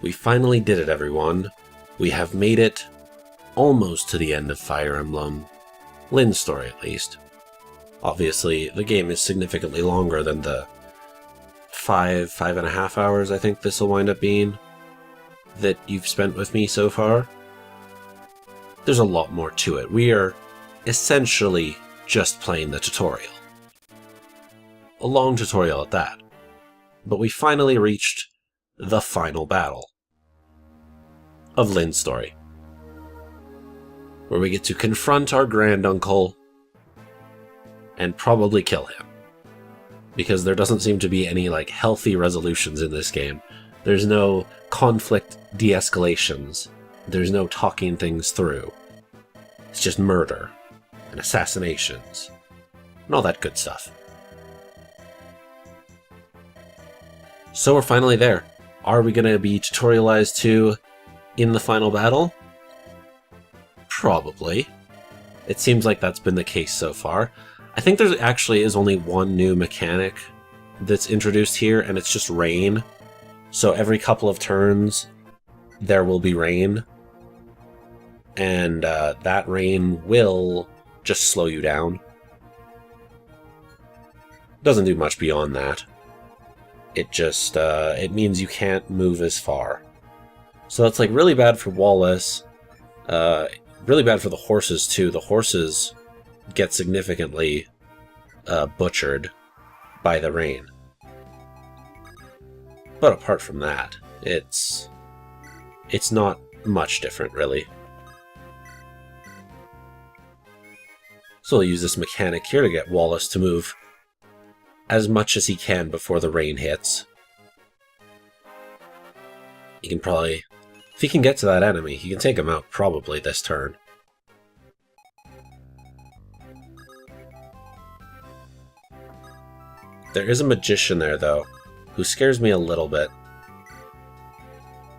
We finally did it, everyone. We have made it almost to the end of Fire Emblem. Lynn's story, at least. Obviously, the game is significantly longer than the 5.5 hours I think this will wind up being that you've spent with me so far. There's a lot more to it. We are essentially just playing the tutorial. A long tutorial at that. But we finally reached the final battle of Lynn's story, where we get to confront our granduncle and probably kill him. Because there doesn't seem to be any, like, healthy resolutions in this game. There's no conflict de-escalations. There's no talking things through. It's just murder and assassinations and all that good stuff. So we're finally there. Are we going to be tutorialized too in the final battle? Probably. It seems like that's been the case so far. I think there actually is only one new mechanic that's introduced here, and it's just rain. So every couple of turns, there will be rain. And that rain will just slow you down. Doesn't do much beyond that. It just, it means you can't move as far. So that's like really bad for Wallace. Really bad for the horses too. The horses get significantly butchered by the rain. But apart from that, it's not much different, really. So we'll use this mechanic here to get Wallace to move as much as he can before the rain hits. He can probably, if he can get to that enemy, he can take him out probably this turn. There is a magician there, though, who scares me a little bit.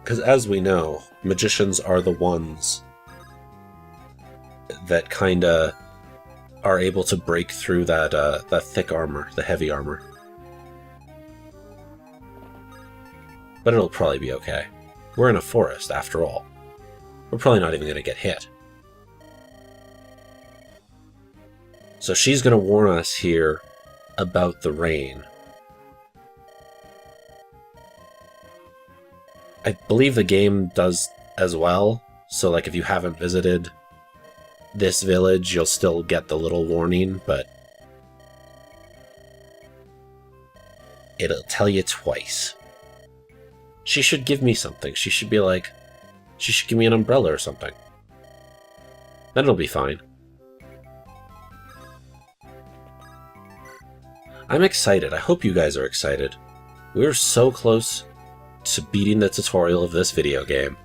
Because as we know, magicians are the ones that kinda are able to break through that thick armor, the heavy armor. But it'll probably be okay. We're in a forest, after all. We're probably not even going to get hit. So she's going to warn us here about the rain. I believe the game does as well, so like if you haven't visited this village, you'll still get the little warning, but it'll tell you twice. She should give me something. She should be like, she should give me an umbrella or something. Then it'll be fine. I'm excited. I hope you guys are excited. We're so close to beating the tutorial of this video game.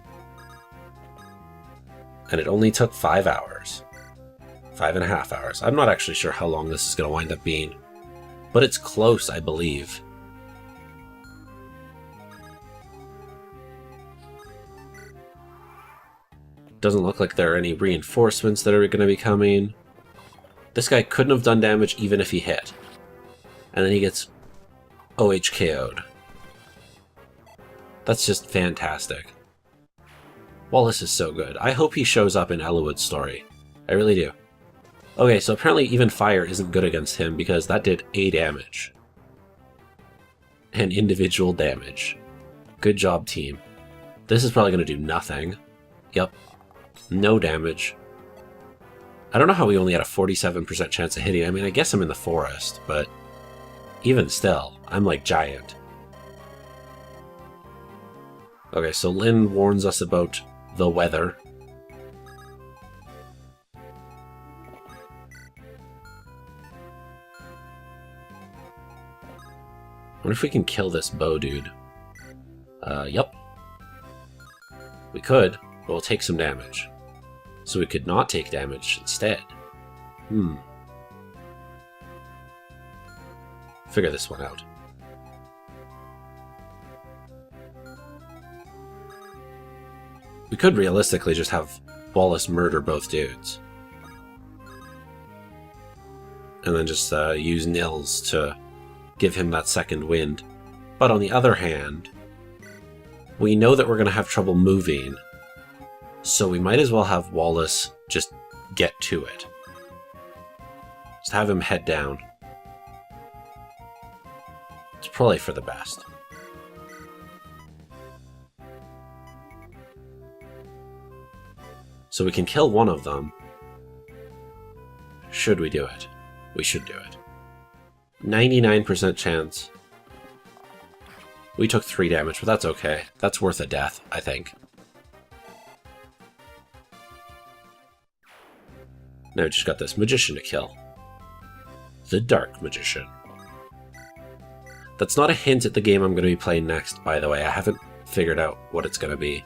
And it only took 5 hours. 5.5 hours. I'm not actually sure how long this is going to wind up being. But it's close, I believe. Doesn't look like there are any reinforcements that are going to be coming. This guy couldn't have done damage even if he hit. And then he gets OHKO'd. That's just fantastic. Wallace is so good. I hope he shows up in Eliwood's story. I really do. Okay, so apparently even fire isn't good against him because that did A damage. And individual damage. Good job, team. This is probably going to do nothing. Yep. No damage. I don't know how we only had a 47% chance of hitting. I mean, I guess I'm in the forest, but even still, I'm like giant. Okay, so Lynn warns us about the weather. I wonder if we can kill this bow dude. Yep. We could, but we'll take some damage. So we could not take damage instead. Figure this one out. We could realistically just have Wallace murder both dudes. And then just use Nils to give him that second wind. But on the other hand, We know that we're going to have trouble moving, so we might as well have Wallace just get to it. Just have him head down. It's probably for the best. So we can kill one of them. Should we do it? We should do it. 99% chance. We took 3 damage, but that's okay. That's worth a death, I think. Now we just got this magician to kill. The Dark Magician. That's not a hint at the game I'm going to be playing next, by the way. I haven't figured out what it's going to be.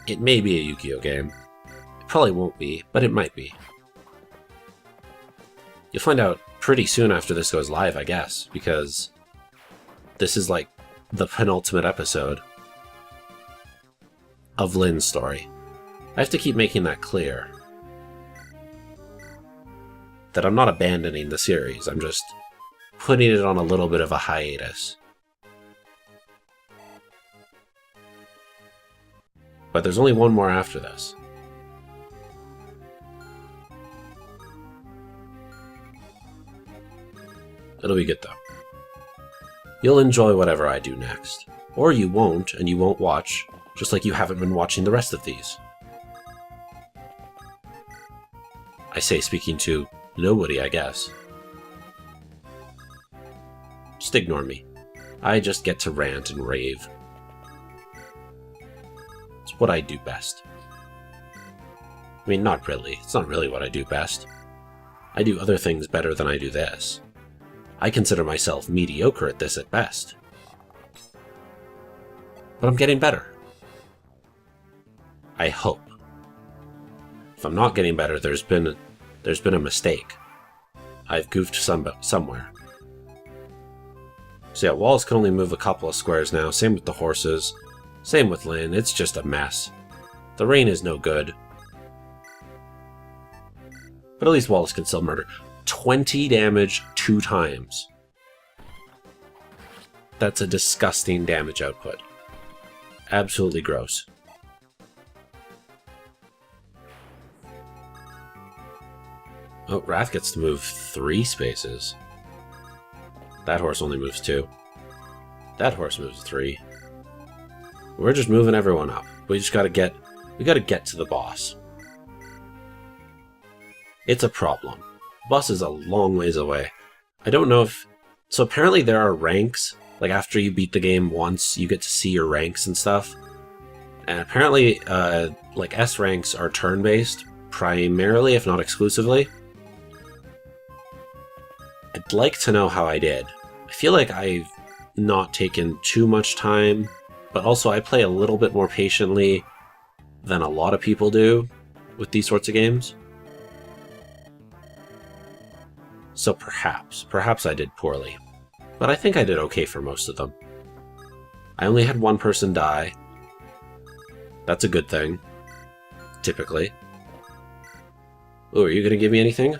It may be a Yu-Gi-Oh game. It probably won't be, but it might be. You'll find out pretty soon after this goes live, I guess, because this is like the penultimate episode of Lynn's story. I have to keep making that clear. That I'm not abandoning the series, I'm just putting it on a little bit of a hiatus. But there's only one more after this. It'll be good though. You'll enjoy whatever I do next. Or you won't, and you won't watch, just like you haven't been watching the rest of these. I say speaking to nobody, I guess. Just ignore me. I just get to rant and rave. It's what I do best. I mean, not really. It's not really what I do best. I do other things better than I do this. I consider myself mediocre at this at best. But I'm getting better. I hope. If I'm not getting better, there's been a mistake. I've goofed somewhere. So yeah, Wallace can only move a couple of squares now. Same with the horses. Same with Lynn. It's just a mess. The rain is no good. But at least Wallace can still murder. 20 damage 2 times. That's a disgusting damage output. Absolutely gross. Oh, Wrath gets to move 3 spaces. That horse only moves 2. That horse moves 3. We're just moving everyone up. We gotta get to the boss. It's a problem. The boss is a long ways away. I don't know if... So apparently there are ranks. Like after you beat the game once, you get to see your ranks and stuff. And apparently, like S ranks are turn-based, primarily, if not exclusively. I'd like to know how I did. I feel like I've not taken too much time, but also I play a little bit more patiently than a lot of people do with these sorts of games. So perhaps I did poorly. But I think I did okay for most of them. I only had one person die. That's a good thing. Typically. Oh, are you gonna give me anything?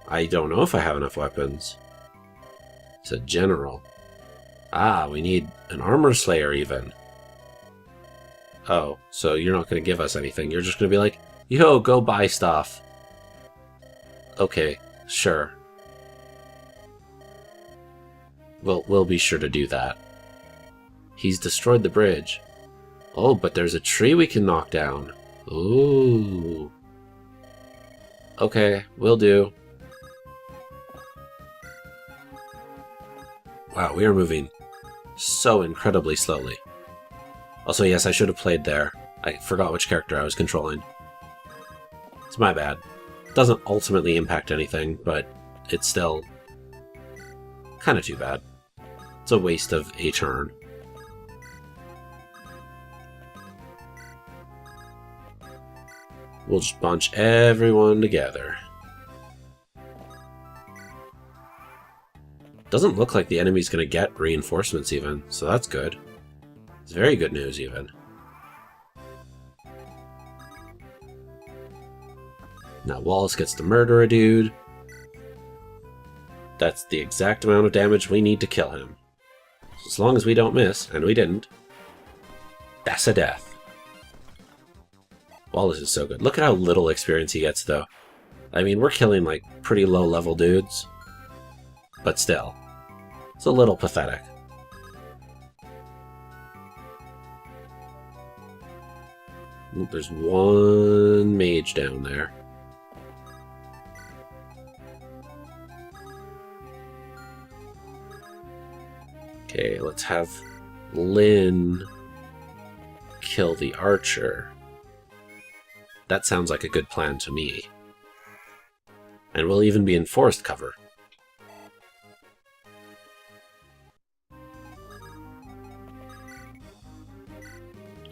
I don't know if I have enough weapons. It's a general. Ah, we need an armor slayer even. Oh, so you're not going to give us anything. You're just going to be like, yo, go buy stuff. Okay, sure. We'll be sure to do that. He's destroyed the bridge. Oh, but there's a tree we can knock down. Ooh. Okay, will do. Wow, we are moving so incredibly slowly. Also, yes, I should have played there. I forgot which character I was controlling. It's my bad. Doesn't ultimately impact anything, but it's still kind of too bad. It's a waste of a turn. We'll just bunch everyone together. Doesn't look like the enemy's going to get reinforcements even, so that's good. It's very good news even. Now Wallace gets to murder a dude. That's the exact amount of damage we need to kill him. As long as we don't miss, and we didn't, that's a death. Wallace is so good. Look at how little experience he gets, though. I mean, we're killing, like, pretty low-level dudes. But still, it's a little pathetic. Ooh, there's one mage down there. Okay, let's have Lynn kill the archer. That sounds like a good plan to me. And we'll even be in forest cover.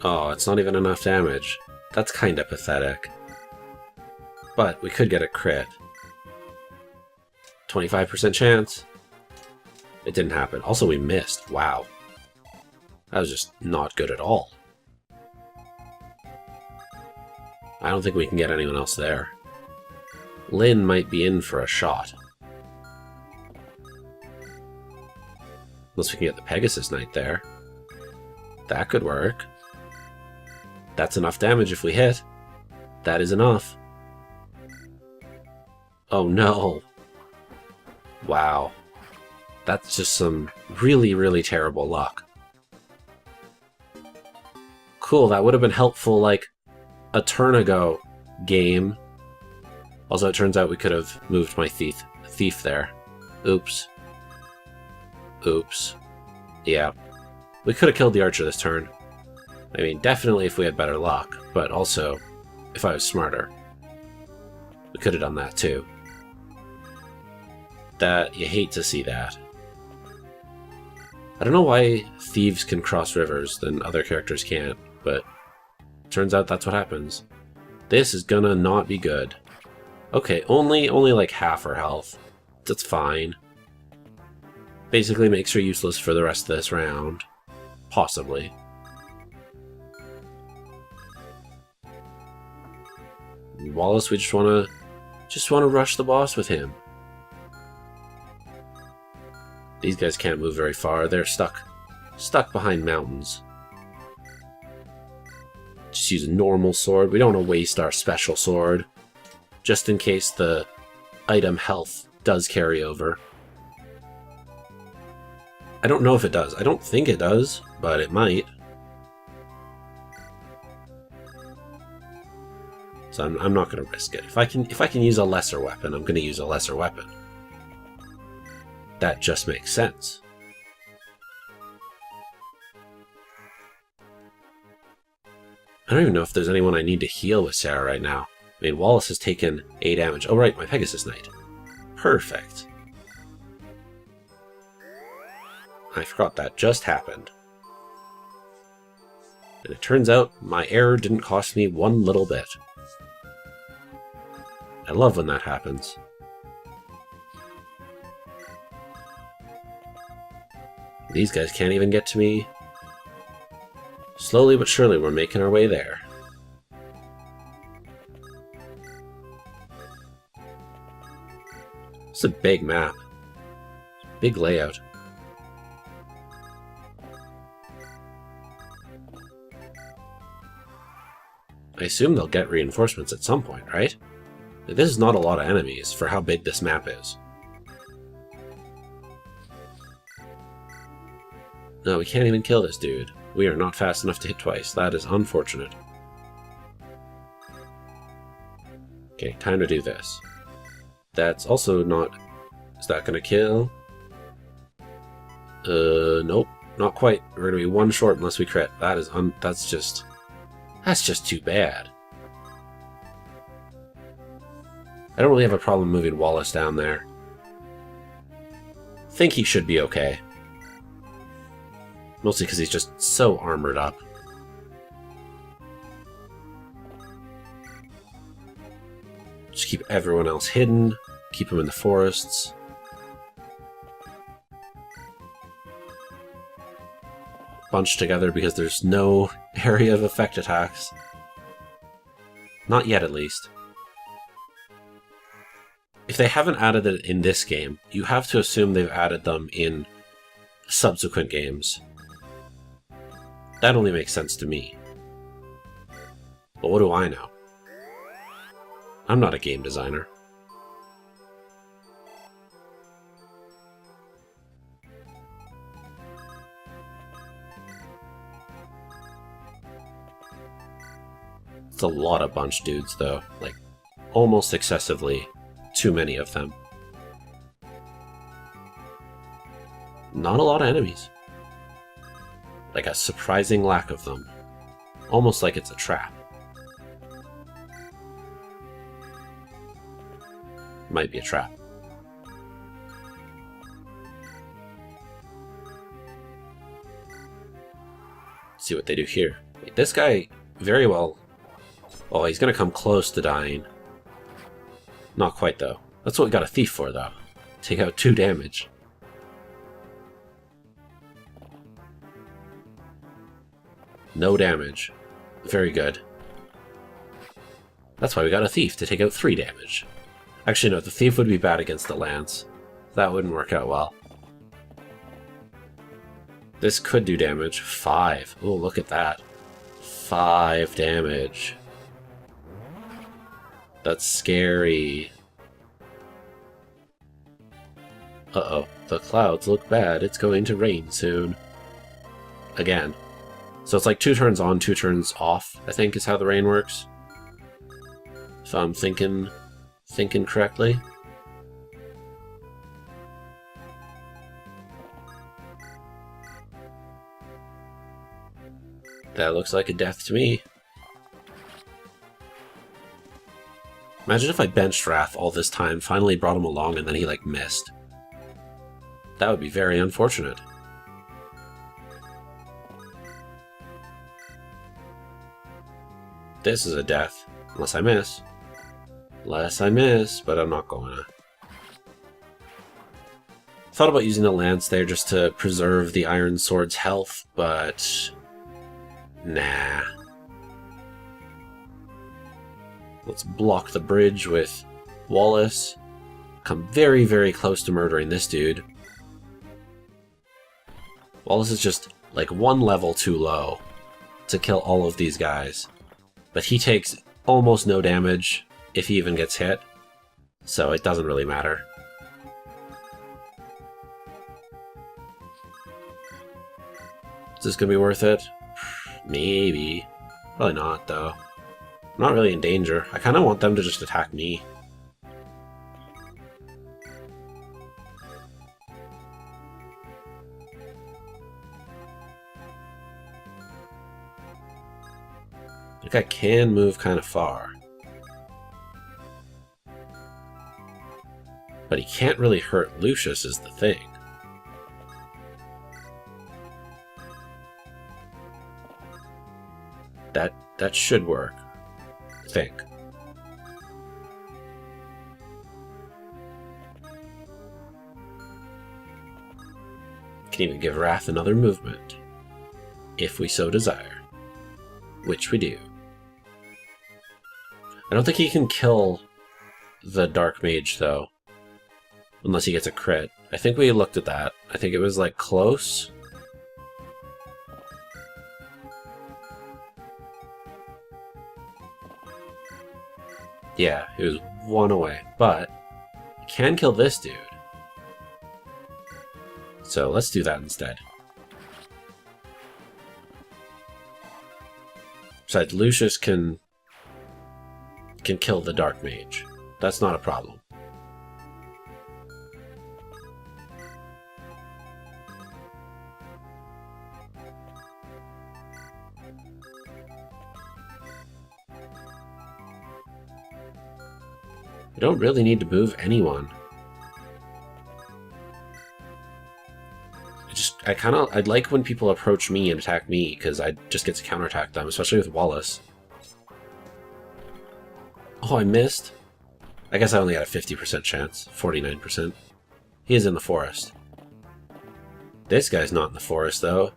Oh, it's not even enough damage. That's kinda pathetic. But we could get a crit. 25% chance. It didn't happen. Also, we missed. Wow. That was just not good at all. I don't think we can get anyone else there. Lynn might be in for a shot. Unless we can get the Pegasus Knight there. That could work. That's enough damage if we hit. That is enough. Oh no. Wow. That's just some really, really terrible luck. Cool, that would have been helpful, like, a turn ago game. Also, it turns out we could have moved my thief there. Oops. Oops. Yeah. We could have killed the archer this turn. I mean, definitely if we had better luck, but also if I was smarter. We could have done that too. That, you hate to see that. I don't know why thieves can cross rivers and other characters can't, but turns out that's what happens. This is gonna not be good. Okay, only like half our health. That's fine. Basically makes her useless for the rest of this round. Possibly. Wallace, we just wanna rush the boss with him. These guys can't move very far. They're stuck behind mountains. Just use a normal sword. We don't want to waste our special sword, just in case the item health does carry over. I don't know if it does. I don't think it does, but it might. So I'm not going to risk it. If I can use a lesser weapon, I'm going to use a lesser weapon. That just makes sense. I don't even know if there's anyone I need to heal with Sarah right now. I mean, Wallace has taken 8 damage. Oh right, my Pegasus Knight. Perfect. I forgot that just happened. And it turns out my error didn't cost me one little bit. I love when that happens. These guys can't even get to me. Slowly but surely we're making our way there. It's a big map. Big layout. I assume they'll get reinforcements at some point, right? This is not a lot of enemies for how big this map is. No, we can't even kill this dude. We are not fast enough to hit twice. That is unfortunate. Okay, time to do this. That's also not... Is that gonna kill? Nope. Not quite. We're gonna be one short unless we crit. That is that's just too bad. I don't really have a problem moving Wallace down there. Think he should be okay. Mostly because he's just so armored up. Just keep everyone else hidden. Keep them in the forests. Bunched together because there's no area of effect attacks. Not yet, at least. If they haven't added it in this game, you have to assume they've added them in subsequent games. That only makes sense to me. But what do I know? I'm not a game designer. It's a lot of bunch dudes, though. Like, almost excessively too many of them. Not a lot of enemies. Like a surprising lack of them. Almost like it's a trap. Might be a trap. Let's see what they do here. Wait, this guy very well... Oh, he's gonna come close to dying. Not quite, though. That's what we got a thief for, though. Take out 2 damage. No damage. Very good. That's why we got a thief, to take out 3 damage. Actually, no, the thief would be bad against the lance. That wouldn't work out well. This could do damage. 5. Oh, look at that. 5 damage. That's scary. Uh-oh. The clouds look bad. It's going to rain soon. Again. So it's like 2 turns on, 2 turns off, I think is how the rain works. If I'm thinking correctly. That looks like a death to me. Imagine if I benched Wrath all this time, finally brought him along, and then he, like, missed. That would be very unfortunate. This is a death. Unless I miss. Unless I miss, but I'm not going to. Thought about using the lance there just to preserve the Iron Sword's health, but... Nah. Let's block the bridge with Wallace. Come very, very close to murdering this dude. Wallace is just, like, 1 level too low to kill all of these guys. But he takes almost no damage if he even gets hit, so it doesn't really matter. Is this gonna be worth it? Maybe. Probably not, though. I'm not really in danger. I kind of want them to just attack me. I think I can move kind of far. But he can't really hurt Lucius is the thing. That should work. I think. Can even give Wrath another movement. If we so desire. Which we do. I don't think he can kill the Dark Mage, though. Unless he gets a crit. I think we looked at that. I think it was, like, close. Yeah, he was 1 away. But, he can kill this dude. So, let's do that instead. Besides, Lucius can kill the Dark Mage. That's not a problem. I don't really need to move anyone. I'd like when people approach me and attack me, because I just get to counterattack them, especially with Wallace. Oh, I missed? I guess I only had a 50% chance. 49%. He is in the forest. This guy's not in the forest, though.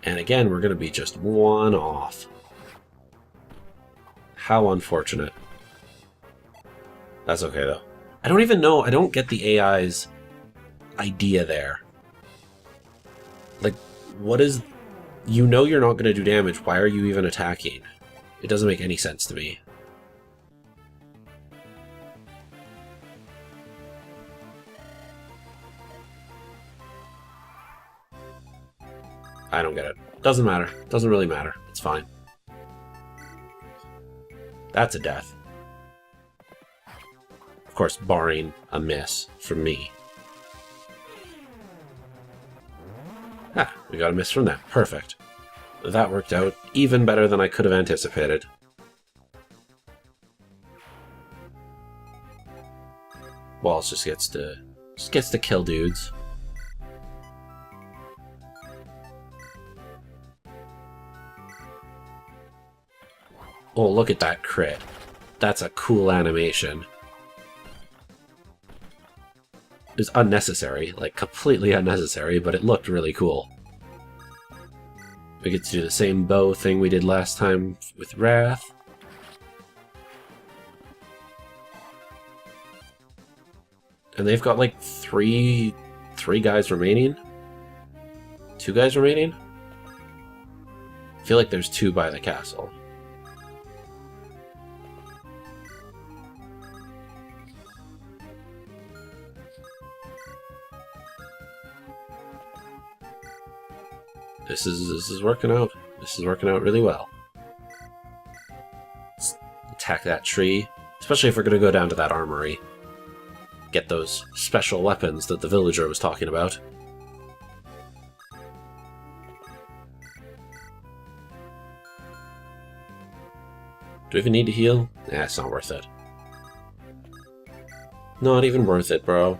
And again, we're going to be just 1 off. How unfortunate. That's okay, though. I don't even know. I don't get the AI's idea there. What is... You know you're not going to do damage. Why are you even attacking? It doesn't make any sense to me. I don't get it. Doesn't matter. Doesn't really matter. It's fine. That's a death. Of course, barring a miss from me. Ah, we got a miss from them. Perfect. That worked out even better than I could have anticipated. Wallace just gets to kill dudes. Oh, look at that crit. That's a cool animation. It was unnecessary, like completely unnecessary, but it looked really cool. We get to do the same bow thing we did last time with Wrath. And they've got like three guys remaining? 2 guys remaining? I feel like there's 2 by the castle. This is working out. This is working out really well. Let's attack that tree, especially if we're going to go down to that armory. Get those special weapons that the villager was talking about. Do we even need to heal? Nah, it's not worth it. Not even worth it, bro.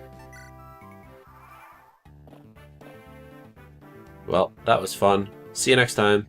Well, that was fun. See you next time.